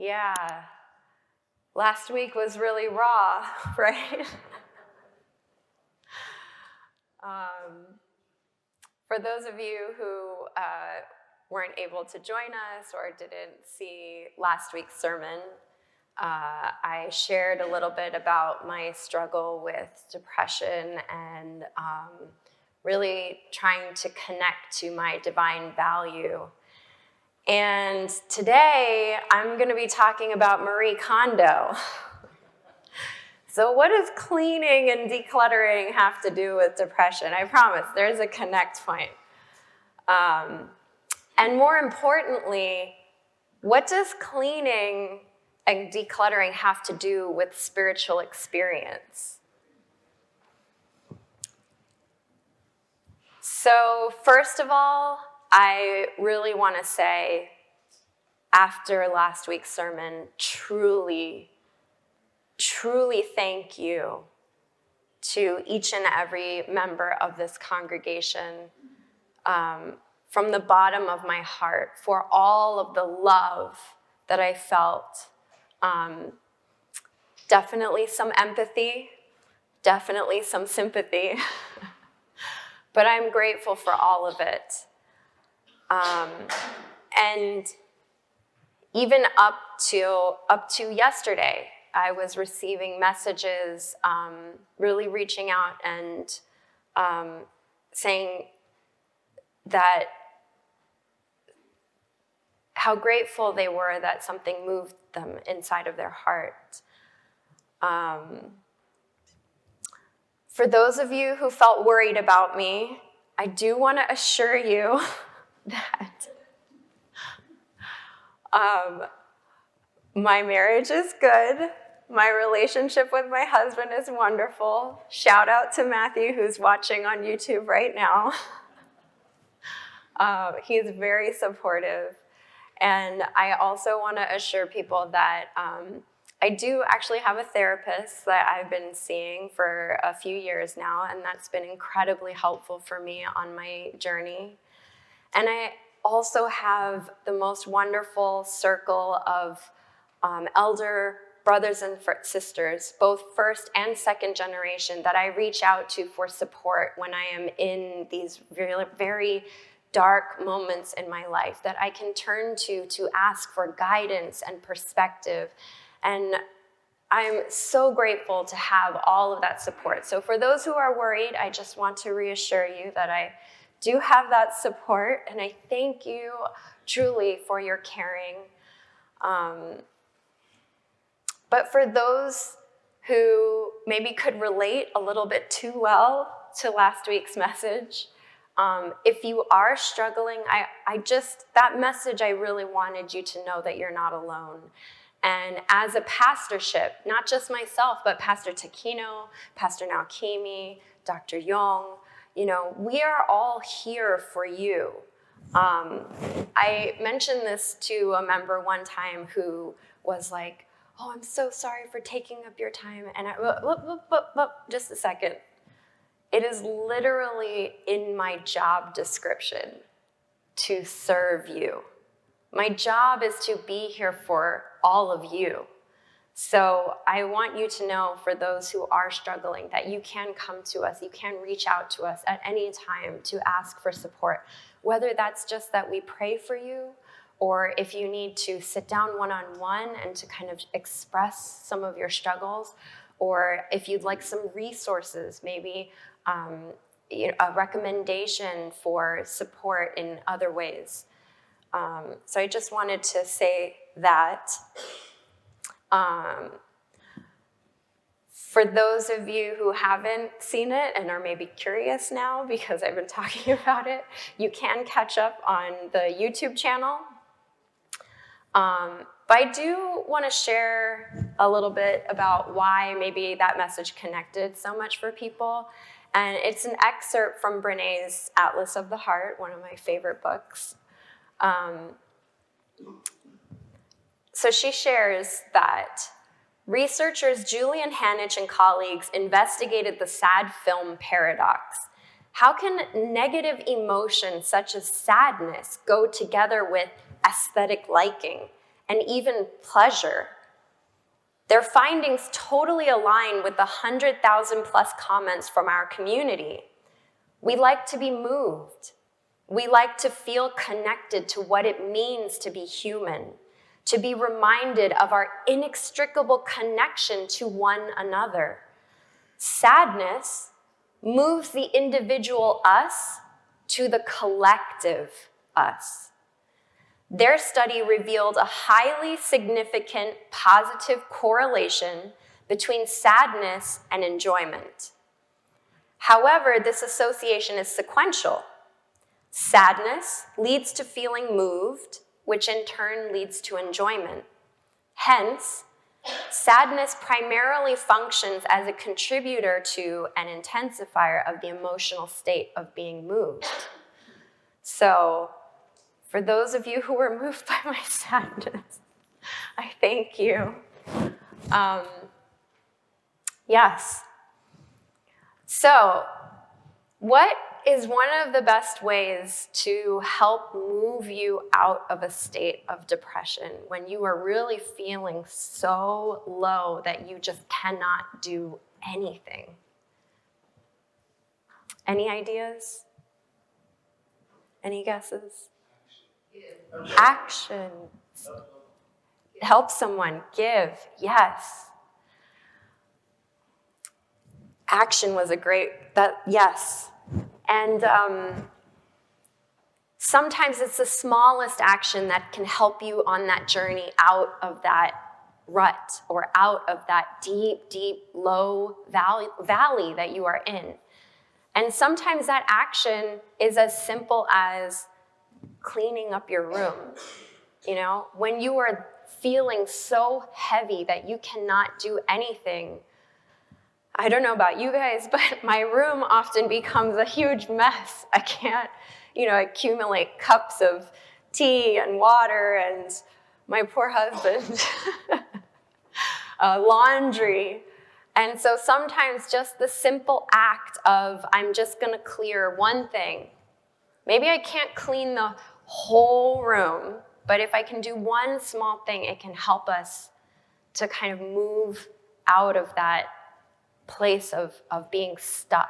Yeah. Last week was really raw, right? For those of you who weren't able to join us or didn't see last week's sermon, I shared a little bit about my struggle with depression and really trying to connect to my divine value. And today, I'm going to be talking about Marie Kondo. So what does cleaning and decluttering have to do with depression? I promise, there's a connect point. And more importantly, what does cleaning and decluttering have to do with spiritual experience? So first of all, I really want to say, after last week's sermon, truly thank you to each and every member of this congregation from the bottom of my heart for all of the love that I felt. Definitely some empathy, definitely some sympathy, but I'm grateful for all of it. And even up to yesterday, I was receiving messages, really reaching out and saying that how grateful they were that something moved them inside of their heart. For those of you who felt worried about me, I do want to assure you that my marriage is good. My relationship with my husband is wonderful. Shout out to Matthew, who's watching on YouTube right now. He is very supportive. And I also want to assure people that I do actually have a therapist that I've been seeing for a few years now, and that's been incredibly helpful for me on my journey. And I also have the most wonderful circle of elder brothers and sisters, both first and second generation, that I reach out to for support when I am in these very, very dark moments in my life, that I can turn to ask for guidance and perspective. And I'm so grateful to have all of that support. So for those who are worried, I just want to reassure you that I do have that support, and I thank you truly for your caring. But for those who maybe could relate a little bit too well to last week's message, if you are struggling, that message, I really wanted you to know that you're not alone. And as a pastorship, not just myself, but Pastor Takino, Pastor Naokimi, Dr. Yong, we are all here for you. I mentioned this to a member one time who was like, "Oh, I'm so sorry for taking up your time." And just a second. It is literally in my job description to serve you. My job is to be here for all of you. So I want you to know, for those who are struggling, that you can come to us, you can reach out to us at any time to ask for support, whether that's just that we pray for you, or if you need to sit down one-on-one and to kind of express some of your struggles, or if you'd like some resources, maybe a recommendation for support in other ways. So I just wanted to say that. For those of you who haven't seen it and are maybe curious now because I've been talking about it, you can catch up on the YouTube channel. But I do want to share a little bit about why maybe that message connected so much for people. And it's an excerpt from Brené's Atlas of the Heart, one of my favorite books. So she shares that researchers Julian Hanich and colleagues investigated the sad film paradox. How can negative emotions such as sadness go together with aesthetic liking? and even pleasure. Their findings totally align with the 100,000 plus comments from our community. We like to be moved. We like to feel connected to what it means to be human, to be reminded of our inextricable connection to one another. Sadness moves the individual us to the collective us. Their study revealed a highly significant positive correlation between sadness and enjoyment. However, this association is sequential. Sadness leads to feeling moved, which in turn leads to enjoyment. Hence, sadness primarily functions as a contributor to an intensifier of the emotional state of being moved. So, for those of you who were moved by my sadness, I thank you. Yes. So, what is one of the best ways to help move you out of a state of depression when you are really feeling so low that you just cannot do anything? Any ideas? Any guesses? Action. Help someone. Give. Yes. Action was a great, yes. And sometimes it's the smallest action that can help you on that journey out of that rut or out of that deep, deep, low valley that you are in. And sometimes that action is as simple as cleaning up your room. You know, when you are feeling so heavy that you cannot do anything, I don't know about you guys, but my room often becomes a huge mess. I can't, accumulate cups of tea and water and my poor husband, laundry. And so sometimes just the simple act of, I'm just gonna clear one thing. Maybe I can't clean the whole room, but if I can do one small thing, it can help us to kind of move out of that place of being stuck.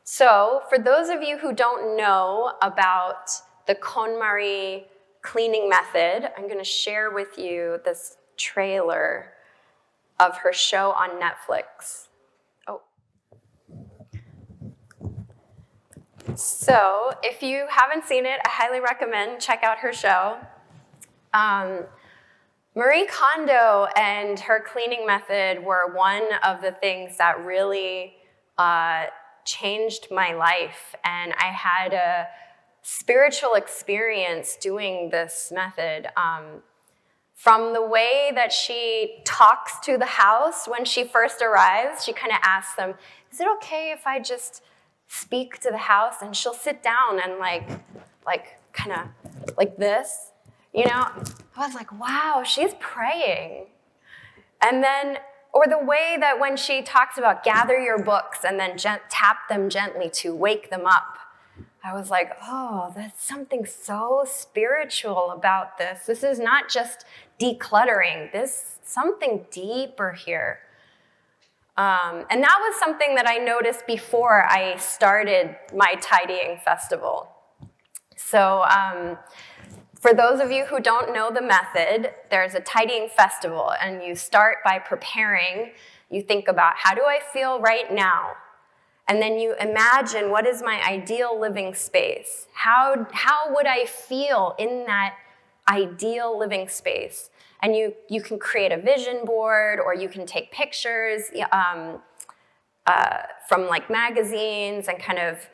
So for those of you who don't know about the KonMari cleaning method, I'm going to share with you this trailer of her show on Netflix. Oh. So if you haven't seen it, I highly recommend check out her show. Marie Kondo and her cleaning method were one of the things that really changed my life. And I had a spiritual experience doing this method. From the way that she talks to the house when she first arrives, she kind of asks them, is it okay if I just speak to the house? And she'll sit down and like kind of like this. I was like, wow, she's praying. And then, or the way that when she talks about gather your books and then tap them gently to wake them up, I was like, oh, there's something so spiritual about this. This is not just decluttering. There's something deeper here. And that was something that I noticed before I started my tidying festival. So, for those of you who don't know the method, there's a tidying festival, and you start by preparing. You think about, how do I feel right now? And then you imagine, what is my ideal living space? How would I feel in that ideal living space? And you can create a vision board, or you can take pictures from like magazines and kind of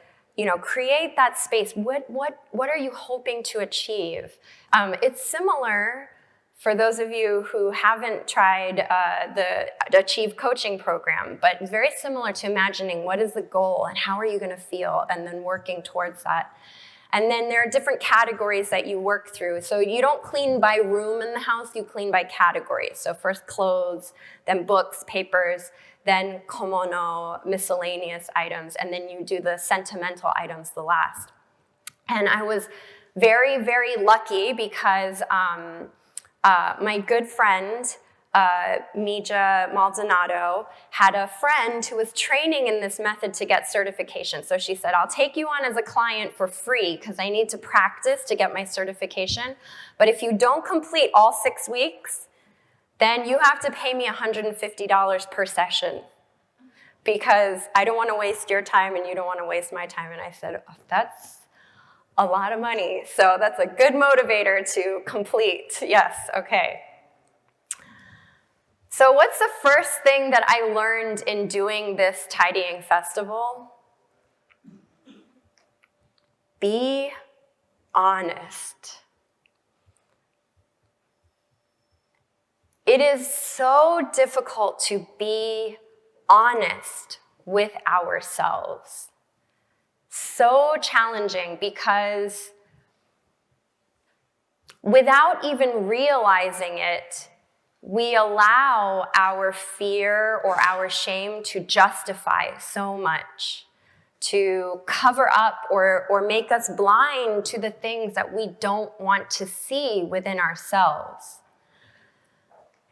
create that space. What are you hoping to achieve? It's similar for those of you who haven't tried the Achieve coaching program, but it's very similar to imagining what is the goal and how are you going to feel, and then working towards that. And then there are different categories that you work through. So you don't clean by room in the house, you clean by categories. So first clothes, then books, papers, then komono, miscellaneous items, and then you do the sentimental items the last. And I was very, very lucky because my good friend, Mija Maldonado, had a friend who was training in this method to get certification. So she said, I'll take you on as a client for free because I need to practice to get my certification. But if you don't complete all 6 weeks, then you have to pay me $150 per session because I don't want to waste your time and you don't want to waste my time. And I said, oh, that's a lot of money. So that's a good motivator to complete. Yes, okay. So what's the first thing that I learned in doing this tidying festival? Be honest. It is so difficult to be honest with ourselves. So challenging because without even realizing it, we allow our fear or our shame to justify so much, to cover up or make us blind to the things that we don't want to see within ourselves.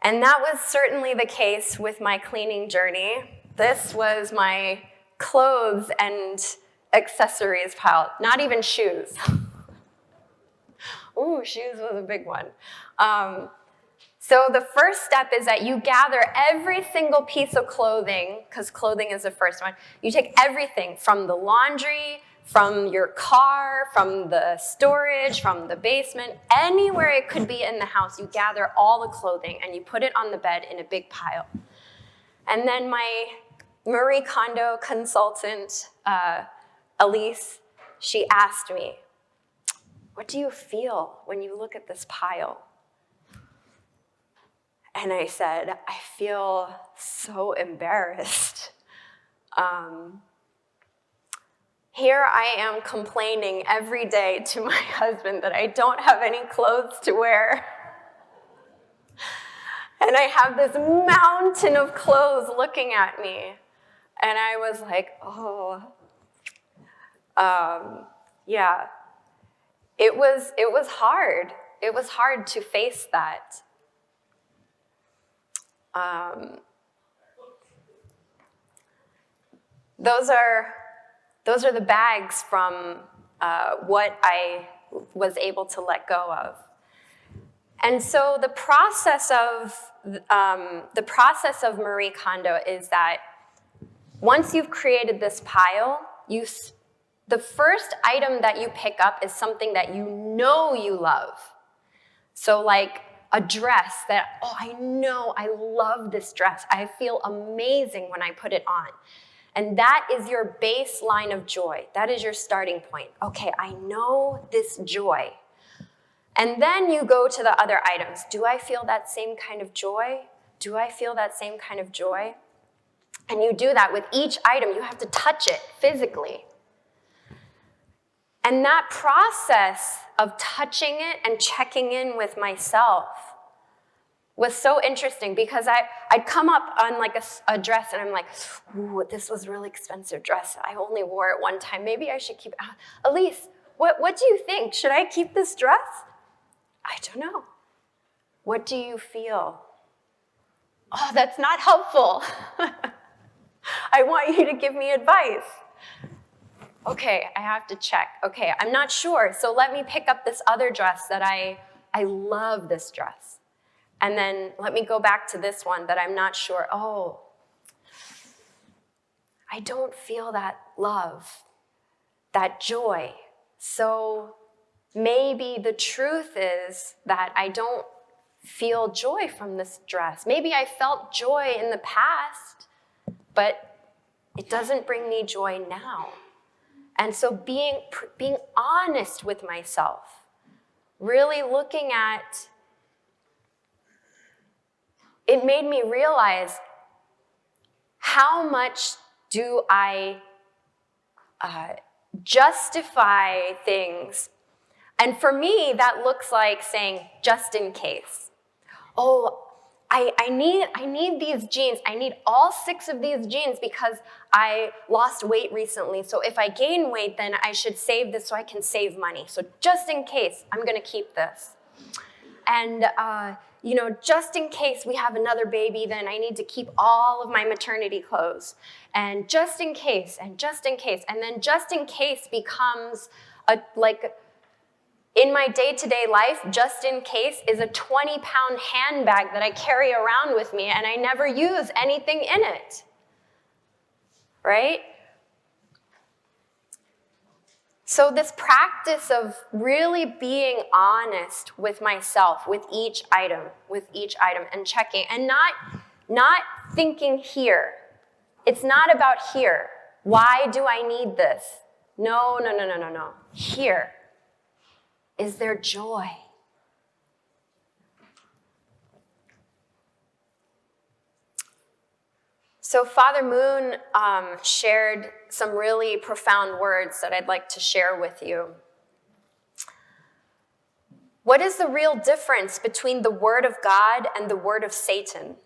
And that was certainly the case with my cleaning journey. This was my clothes and accessories pile, not even shoes. Ooh, shoes was a big one. So the first step is that you gather every single piece of clothing, because clothing is the first one. You take everything from the laundry, from your car, from the storage, from the basement, anywhere it could be in the house, you gather all the clothing and you put it on the bed in a big pile. And then my Marie Kondo consultant, Elise, she asked me, what do you feel when you look at this pile? And I said, I feel so embarrassed. Here I am complaining every day to my husband that I don't have any clothes to wear. And I have this mountain of clothes looking at me. And I was like, oh, yeah. It was hard. It was hard to face that. Those are the bags from what I was able to let go of. And so the process of Marie Kondo is that once you've created this pile, the first item that you pick up is something that you know you love. So like a dress that, oh, I know I love this dress. I feel amazing when I put it on. And that is your baseline of joy. That is your starting point. Okay, I know this joy. And then you go to the other items. Do I feel that same kind of joy? Do I feel that same kind of joy? And you do that with each item. You have to touch it physically. And that process of touching it and checking in with myself was so interesting because I'd come up on like a dress and I'm like, ooh, this was a really expensive dress. I only wore it one time. Maybe I should keep it. Elise, what do you think? Should I keep this dress? I don't know. What do you feel? Oh, that's not helpful. I want you to give me advice. Okay, I have to check. Okay, I'm not sure, so let me pick up this other dress that I love this dress. And then let me go back to this one that I'm not sure. Oh, I don't feel that love, that joy. So maybe the truth is that I don't feel joy from this dress. Maybe I felt joy in the past, but it doesn't bring me joy now. And so being honest with myself, really looking at, it made me realize how much do I justify things. And for me, that looks like saying, just in case. Oh, I need these genes. I need all 6 of these genes because I lost weight recently. So if I gain weight, then I should save this so I can save money. So just in case, I'm going to keep this. And, just in case we have another baby, then I need to keep all of my maternity clothes. And just in case, and just in case. And then just in case becomes in my day-to-day life, just in case is a 20-pound handbag that I carry around with me and I never use anything in it, right? So this practice of really being honest with myself, with each item, and checking, and not thinking here. It's not about here. Why do I need this? No. Here. Is there joy? So Father Moon shared some really profound words that I'd like to share with you. What is the real difference between the word of God and the word of Satan?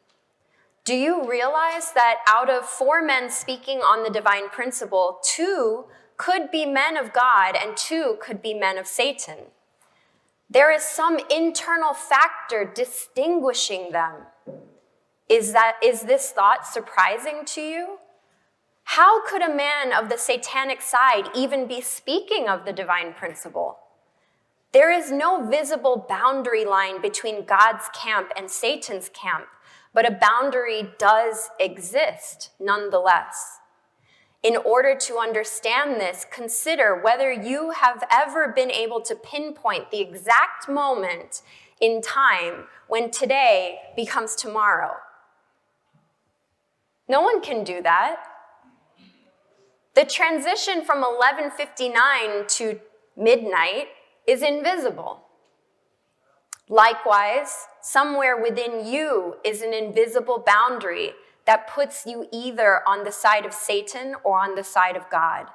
Do you realize that out of 4 men speaking on the divine principle, 2 could be men of God and 2 could be men of Satan? There is some internal factor distinguishing them. Is this thought surprising to you? How could a man of the satanic side even be speaking of the divine principle? There is no visible boundary line between God's camp and Satan's camp, but a boundary does exist nonetheless. In order to understand this, consider whether you have ever been able to pinpoint the exact moment in time when today becomes tomorrow. No one can do that. The transition from 11:59 to midnight is invisible. Likewise, somewhere within you is an invisible boundary that puts you either on the side of Satan or on the side of God.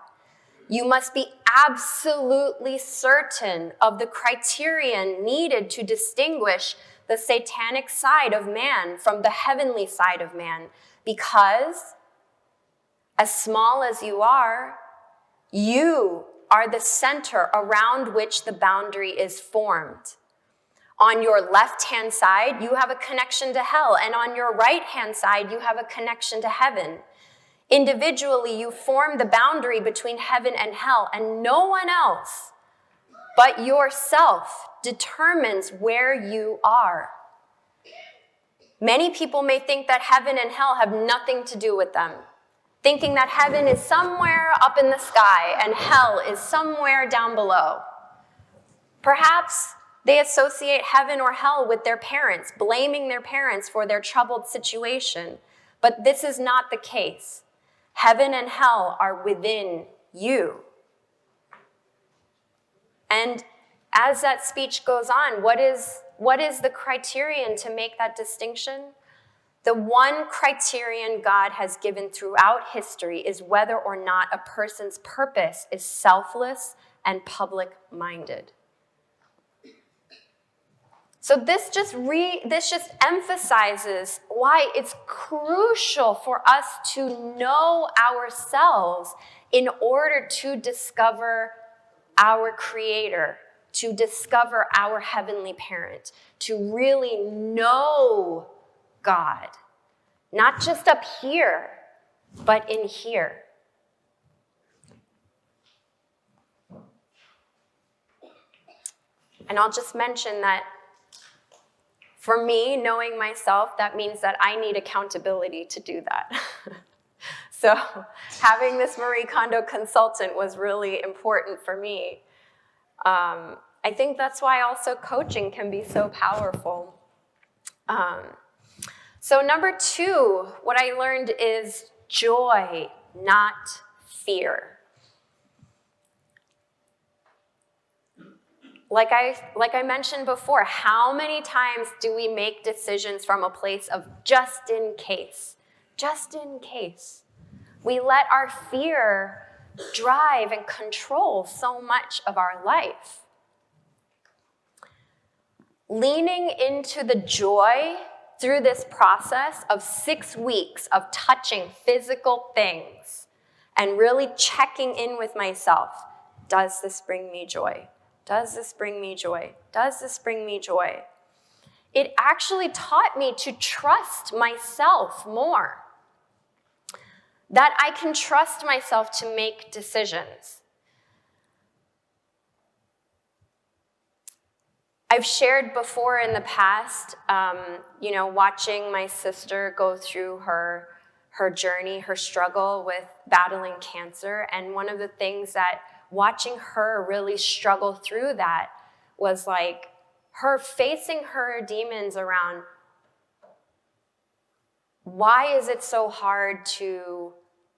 You must be absolutely certain of the criterion needed to distinguish the satanic side of man from the heavenly side of man, because as small as you are the center around which the boundary is formed. On your left-hand side, you have a connection to hell, and on your right-hand side, you have a connection to heaven. Individually, you form the boundary between heaven and hell, and no one else but yourself determines where you are. Many people may think that heaven and hell have nothing to do with them, thinking that heaven is somewhere up in the sky and hell is somewhere down below. Perhaps they associate heaven or hell with their parents, blaming their parents for their troubled situation. But this is not the case. Heaven and hell are within you. And as that speech goes on, what is the criterion to make that distinction? The one criterion God has given throughout history is whether or not a person's purpose is selfless and public-minded. So this just emphasizes why it's crucial for us to know ourselves in order to discover our Creator, to discover our Heavenly Parent, to really know God, not just up here, but in here. And I'll just mention that for me, knowing myself, that means that I need accountability to do that. So having this Marie Kondo consultant was really important for me. I think that's why also coaching can be so powerful. So number 2, what I learned is joy, not fear. Like I mentioned before, how many times do we make decisions from a place of just in case? Just in case. We let our fear drive and control so much of our life. Leaning into the joy through this process of 6 weeks of touching physical things and really checking in with myself. Does this bring me joy? Does this bring me joy? Does this bring me joy? It actually taught me to trust myself more. That I can trust myself to make decisions. I've shared before in the past, watching my sister go through her journey, her struggle with battling cancer. And one of the things that watching her really struggle through that was like her facing her demons around, why is it so hard to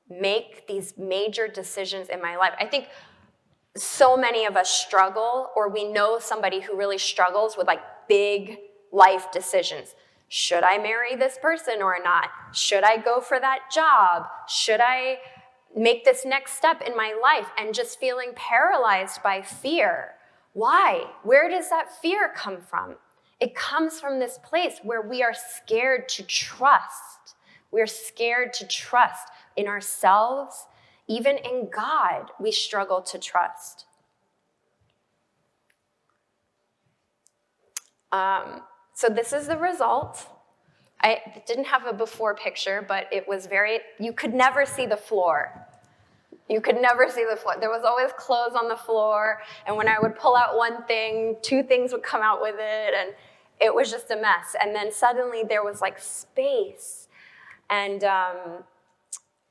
make these major decisions in my life? I think so many of us struggle, or we know somebody who really struggles with like big life decisions. Should I marry this person or not? Should I go for that job? Should I make this next step in my life? And just feeling paralyzed by fear. Why? Where does that fear come from? It comes from this place where we are scared to trust. We're scared to trust in ourselves. Even in God, we struggle to trust. So this is the result. I didn't have a before picture, but it was you could never see the floor. You could never see the floor. There was always clothes on the floor, and when I would pull out one thing, 2 things would come out with it, and it was just a mess. And then suddenly there was like space, and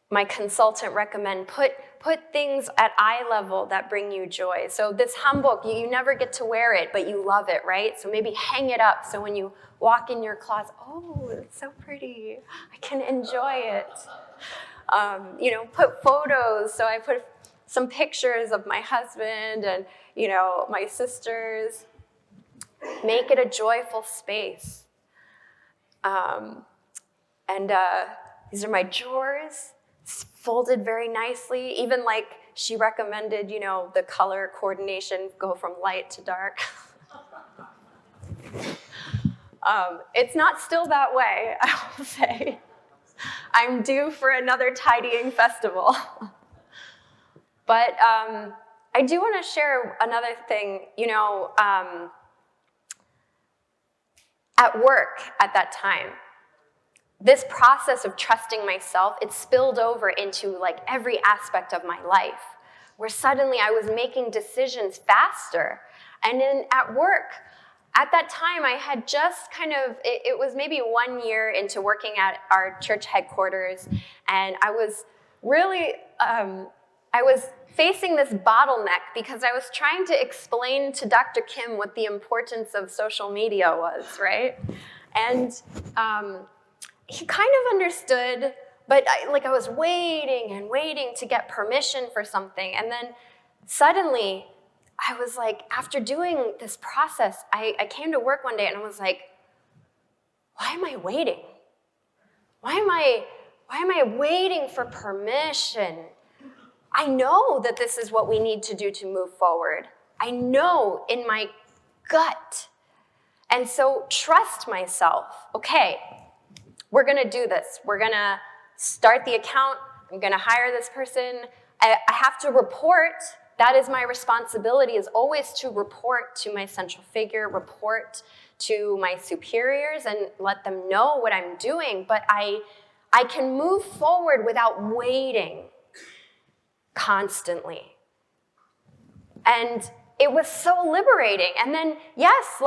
my consultant recommended put things at eye level that bring you joy. So this hanbok, you never get to wear it, but you love it, right? So maybe hang it up so when you walk in your closet, oh, it's so pretty. I can enjoy it. Put photos. So I put some pictures of my husband and, my sisters. Make it a joyful space. These are my drawers, folded very nicely. Even like she recommended, the color coordination go from light to dark. It's not still that way, I will say. I'm due for another tidying festival. But I do want to share another thing. At work at that time, this process of trusting myself, it spilled over into like every aspect of my life, where suddenly I was making decisions faster. And then at work, at that time, I had just it was maybe 1 year into working at our church headquarters, and I was really, I was facing this bottleneck because I was trying to explain to Dr. Kim what the importance of social media was, right? And he kind of understood, but I was waiting and waiting to get permission for something, and then suddenly, I was like, after doing this process, I came to work one day and I was like, why am I waiting? Why am I waiting for permission? I know that this is what we need to do to move forward. I know in my gut. And so trust myself. Okay, we're gonna do this. We're gonna start the account. I'm gonna hire this person. I have to report. That is my responsibility, is always to report to my central figure, report to my superiors and let them know what I'm doing. But I can move forward without waiting constantly. And it was so liberating. And then, yes,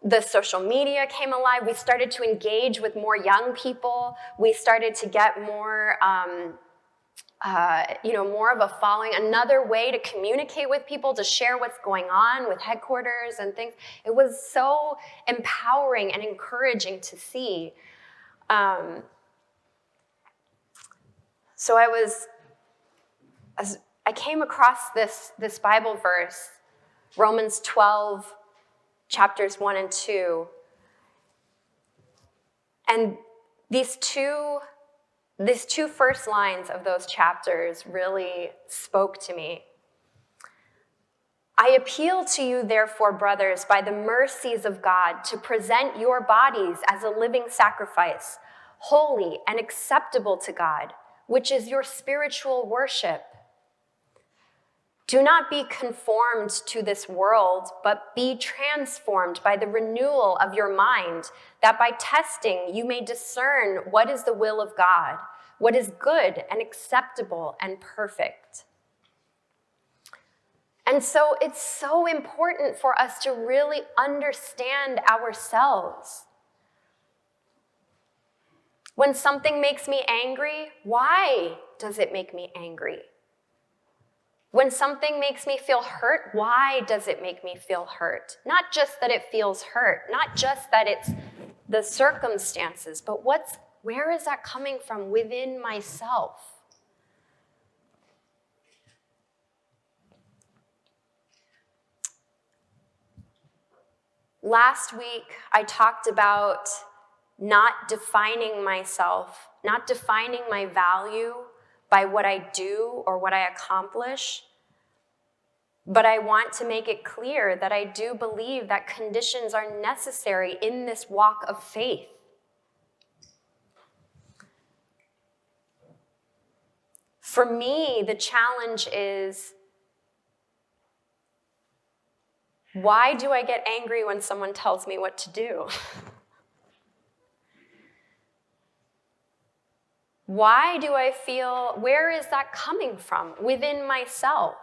the social media came alive. We started to engage with more young people. We started to get more more of a following, another way to communicate with people, to share what's going on with headquarters and things. It was so empowering and encouraging to see. So I came across this Bible verse, Romans 12, chapters 1 and 2. And these two first lines of those chapters really spoke to me. I appeal to you, therefore, brothers, by the mercies of God, to present your bodies as a living sacrifice, holy and acceptable to God, which is your spiritual worship. Do not be conformed to this world, but be transformed by the renewal of your mind, that by testing you may discern what is the will of God, what is good and acceptable and perfect. And so it's so important for us to really understand ourselves. When something makes me angry, why does it make me angry? When something makes me feel hurt, why does it make me feel hurt? Not just that it feels hurt, not just that it's the circumstances, but where is that coming from within myself? Last week, I talked about not defining myself, not defining my value by what I do or what I accomplish, but I want to make it clear that I do believe that conditions are necessary in this walk of faith. For me, the challenge is, why do I get angry when someone tells me what to do? Why do I feel, where is that coming from within myself?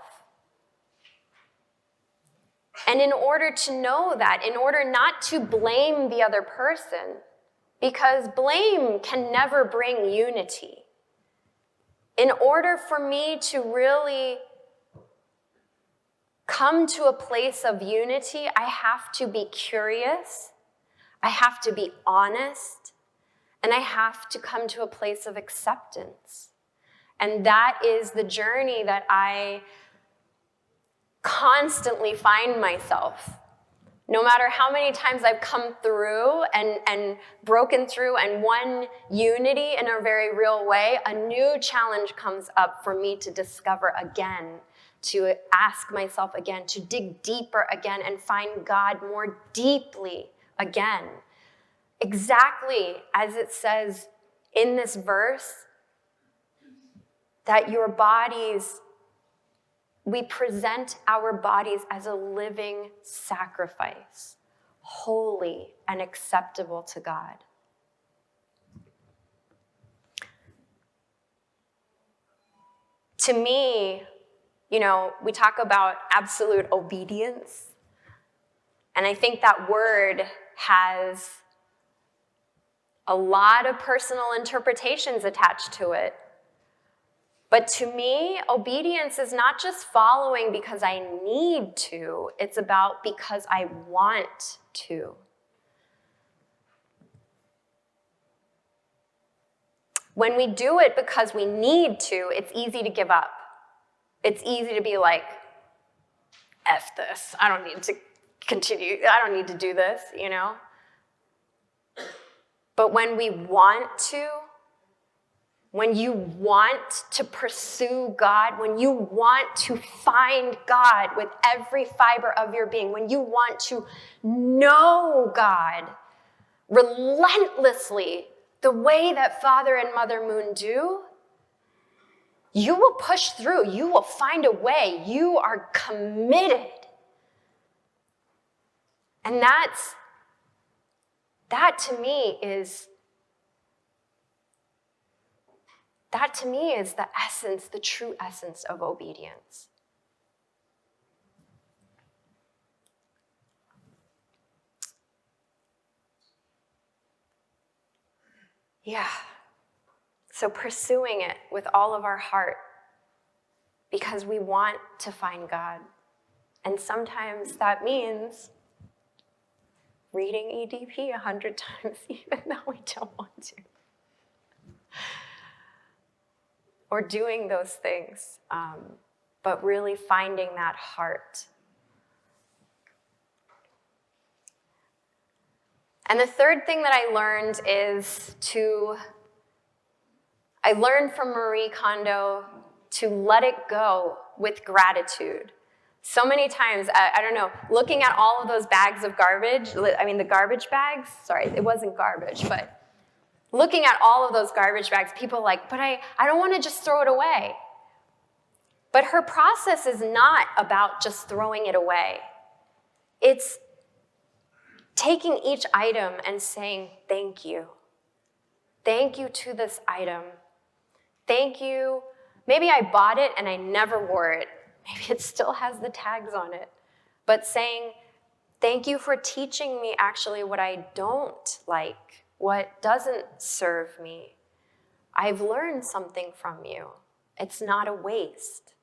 And in order to know that, in order not to blame the other person, because blame can never bring unity, in order for me to really come to a place of unity, I have to be curious, I have to be honest, and I have to come to a place of acceptance. And that is the journey that I constantly find myself. No matter how many times I've come through and broken through and won unity in a very real way, a new challenge comes up for me to discover again, to ask myself again, to dig deeper again and find God more deeply again. Exactly as it says in this verse, that your bodies, we present our bodies as a living sacrifice, holy and acceptable to God. To me, we talk about absolute obedience, and I think that word has a lot of personal interpretations attached to it. But to me, obedience is not just following because I need to, it's about because I want to. When we do it because we need to, it's easy to give up. It's easy to be like, F this, I don't need to continue, I don't need to do this, But when we want to, when you want to pursue God, when you want to find God with every fiber of your being, when you want to know God relentlessly, the way that Father and Mother Moon do, you will push through. You will find a way. You are committed. And that to me is the essence, the true essence of obedience. Yeah. So pursuing it with all of our heart because we want to find God. And sometimes that means reading EDP 100 times even though we don't want to. Or doing those things, but really finding that heart. And the third thing that I learned is I learned from Marie Kondo to let it go with gratitude. So many times, I don't know, looking at all of those bags of garbage, the garbage bags, sorry, it wasn't garbage, but looking at all of those garbage bags, people are like, but I don't want to just throw it away. But her process is not about just throwing it away. It's taking each item and saying, thank you. Thank you to this item. Thank you. Maybe I bought it and I never wore it. Maybe it still has the tags on it. But saying, thank you for teaching me actually what I don't like, what doesn't serve me. I've learned something from you. It's not a waste.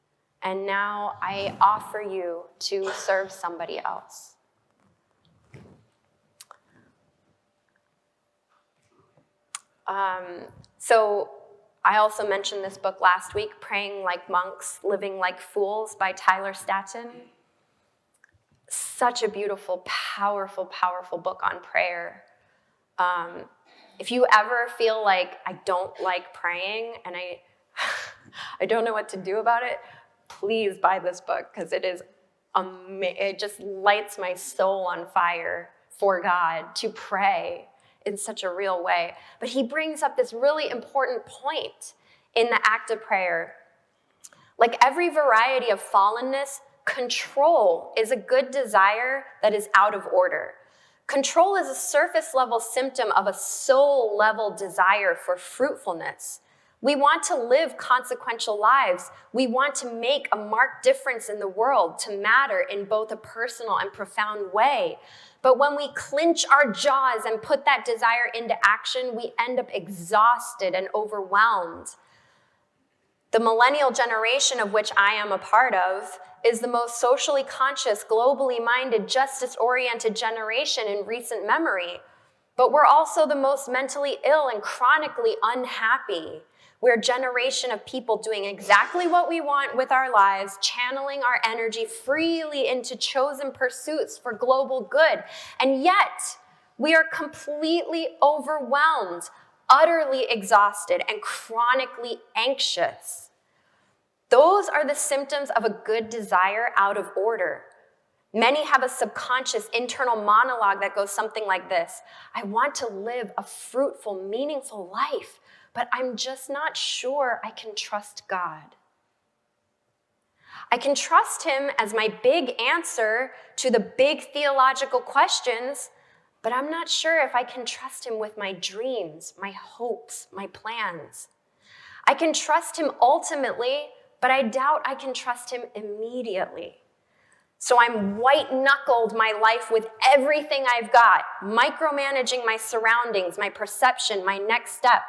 And now I offer you to serve somebody else. So I also mentioned this book last week, Praying Like Monks, Living Like Fools by Tyler Staton. Such a beautiful, powerful, powerful book on prayer. If you ever feel like I don't like praying and I don't know what to do about it, please buy this book because it just lights my soul on fire for God to pray in such a real way. But he brings up this really important point in the act of prayer. Like every variety of fallenness, control is a good desire that is out of order. Control is a surface level symptom of a soul level desire for fruitfulness. We want to live consequential lives. We want to make a marked difference in the world, to matter in both a personal and profound way. But when we clench our jaws and put that desire into action, we end up exhausted and overwhelmed. The millennial generation, of which I am a part of, is the most socially conscious, globally minded, justice-oriented generation in recent memory. But we're also the most mentally ill and chronically unhappy. We're a generation of people doing exactly what we want with our lives, channeling our energy freely into chosen pursuits for global good. And yet, we are completely overwhelmed, utterly exhausted, and chronically anxious. Those are the symptoms of a good desire out of order. Many have a subconscious internal monologue that goes something like this: I want to live a fruitful, meaningful life, but I'm just not sure I can trust God. I can trust him as my big answer to the big theological questions, but I'm not sure if I can trust him with my dreams, my hopes, my plans. I can trust him ultimately, but I doubt I can trust him immediately. So I'm white-knuckled my life with everything I've got, micromanaging my surroundings, my perception, my next step.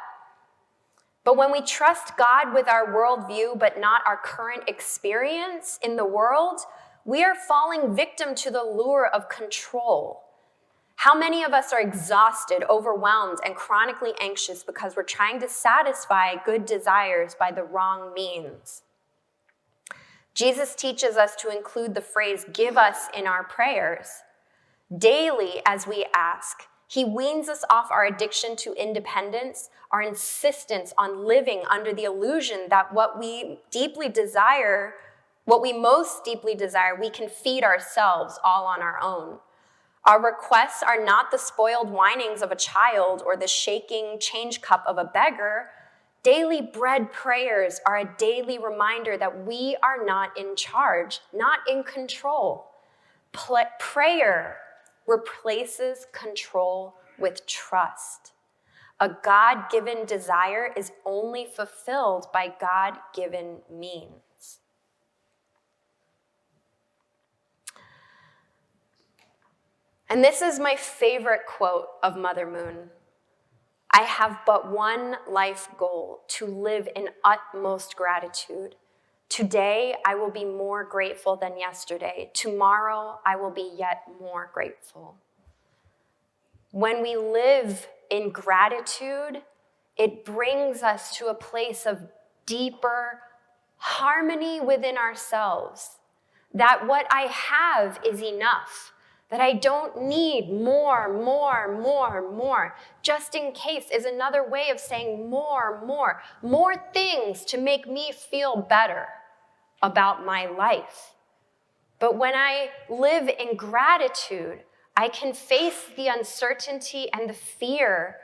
But when we trust God with our worldview, but not our current experience in the world, we are falling victim to the lure of control. How many of us are exhausted, overwhelmed, and chronically anxious because we're trying to satisfy good desires by the wrong means? Jesus teaches us to include the phrase, give us, in our prayers. Daily, as we ask, he weans us off our addiction to independence, our insistence on living under the illusion that what we most deeply desire, we can feed ourselves all on our own. Our requests are not the spoiled whinings of a child or the shaking change cup of a beggar. Daily bread prayers are a daily reminder that we are not in charge, not in control. Prayer replaces control with trust. A God-given desire is only fulfilled by God-given means. And this is my favorite quote of Mother Moon. I have but one life goal: to live in utmost gratitude. Today, I will be more grateful than yesterday. Tomorrow, I will be yet more grateful. When we live in gratitude, it brings us to a place of deeper harmony within ourselves, that what I have is enough, that I don't need more. Just in case is another way of saying more things to make me feel better about my life. But when I live in gratitude, I can face the uncertainty and the fear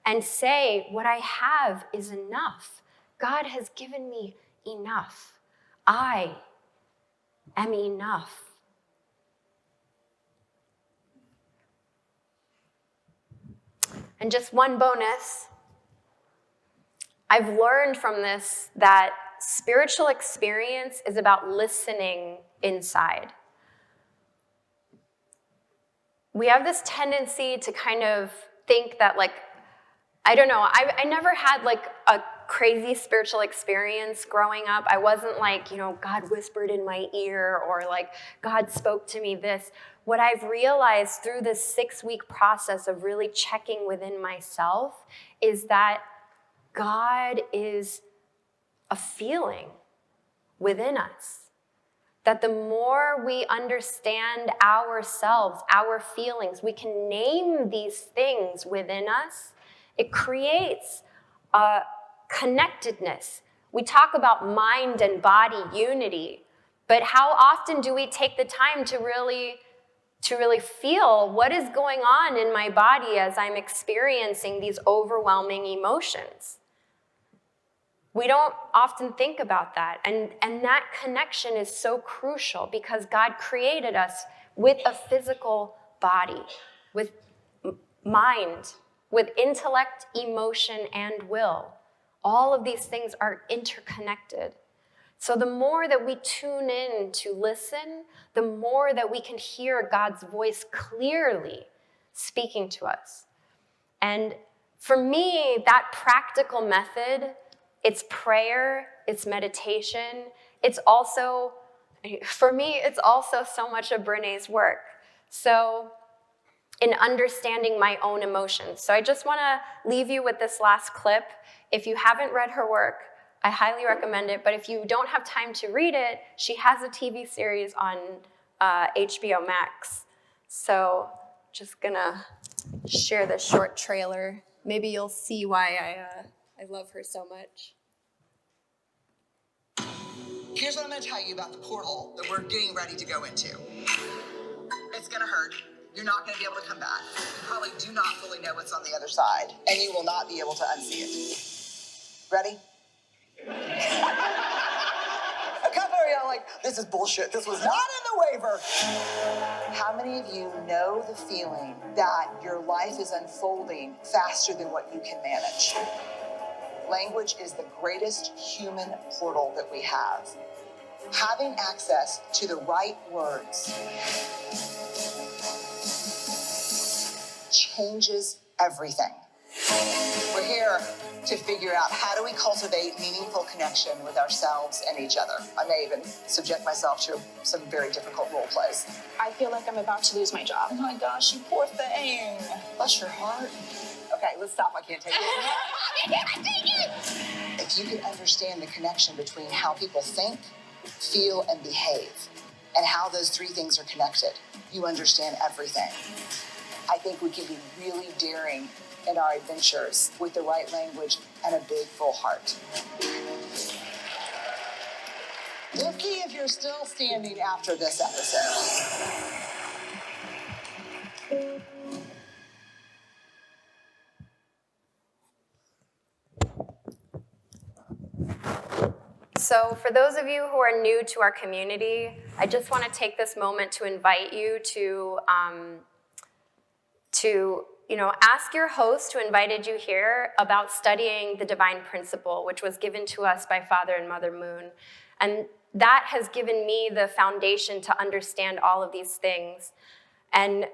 and say, what I have is enough. God has given me enough. I am enough. And just one bonus, I've learned from this that spiritual experience is about listening inside. We have this tendency to kind of think that, like, I don't know, I never had like a crazy spiritual experience growing up. I wasn't like, God whispered in my ear or like God spoke to me this. What I've realized through this 6-week process of really checking within myself is that God is a feeling within us. That the more we understand ourselves, our feelings, we can name these things within us, it creates a connectedness. We talk about mind and body unity, but how often do we take the time to really feel what is going on in my body as I'm experiencing these overwhelming emotions? We don't often think about that. And that connection is so crucial because God created us with a physical body, with mind, with intellect, emotion, and will. All of these things are interconnected. So the more that we tune in to listen, the more that we can hear God's voice clearly speaking to us. And for me, that practical method, it's prayer, it's meditation, it's also, for me, it's also so much of Brené's work. So in understanding my own emotions. So I just want to leave you with this last clip. If you haven't read her work, I highly recommend it. But if you don't have time to read it, she has a TV series on HBO Max. So just gonna share this short trailer. Maybe you'll see why I love her so much. Here's what I'm going to tell you about the porthole that we're getting ready to go into. It's going to hurt. You're not going to be able to come back. You probably do not fully know what's on the other side, and you will not be able to unsee it. Ready? A couple of y'all like, this is bullshit. This was not in the waiver. How many of you know the feeling that your life is unfolding faster than what you can manage? Language is the greatest human portal that we have. Having access to the right words changes everything. We're here to figure out how do we cultivate meaningful connection with ourselves and each other. I may even subject myself to some very difficult role plays. I feel like I'm about to lose my job. Oh my gosh, you poor thing. Bless your heart. Okay, let's stop. I can't take it. If you can understand the connection between how people think, feel, and behave, and how those three things are connected, you understand everything. I think we can be really daring in our adventures with the right language and a big, full heart. We'll see if you're still standing after this episode. So for those of you who are new to our community, I just want to take this moment to invite you to ask your host who invited you here about studying the divine principle, which was given to us by Father and Mother Moon. And that has given me the foundation to understand all of these things. And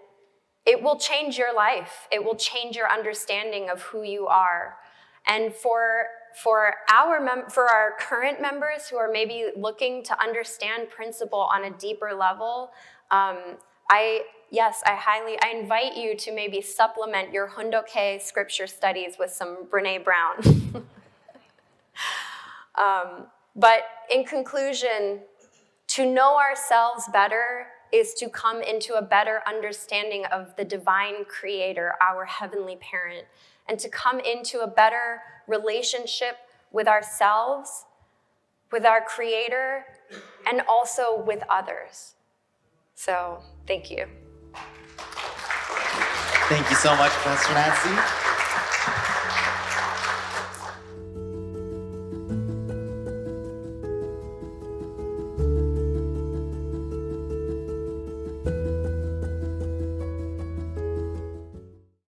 it will change your life. It will change your understanding of who you are. And for our current members who are maybe looking to understand principle on a deeper level, I invite you to maybe supplement your Hundoke scripture studies with some Brené Brown. But in conclusion, to know ourselves better is to come into a better understanding of the divine creator, our heavenly parent, and to come into a better relationship with ourselves, with our creator, and also with others. So thank you. Thank you so much, Pastor Nancy.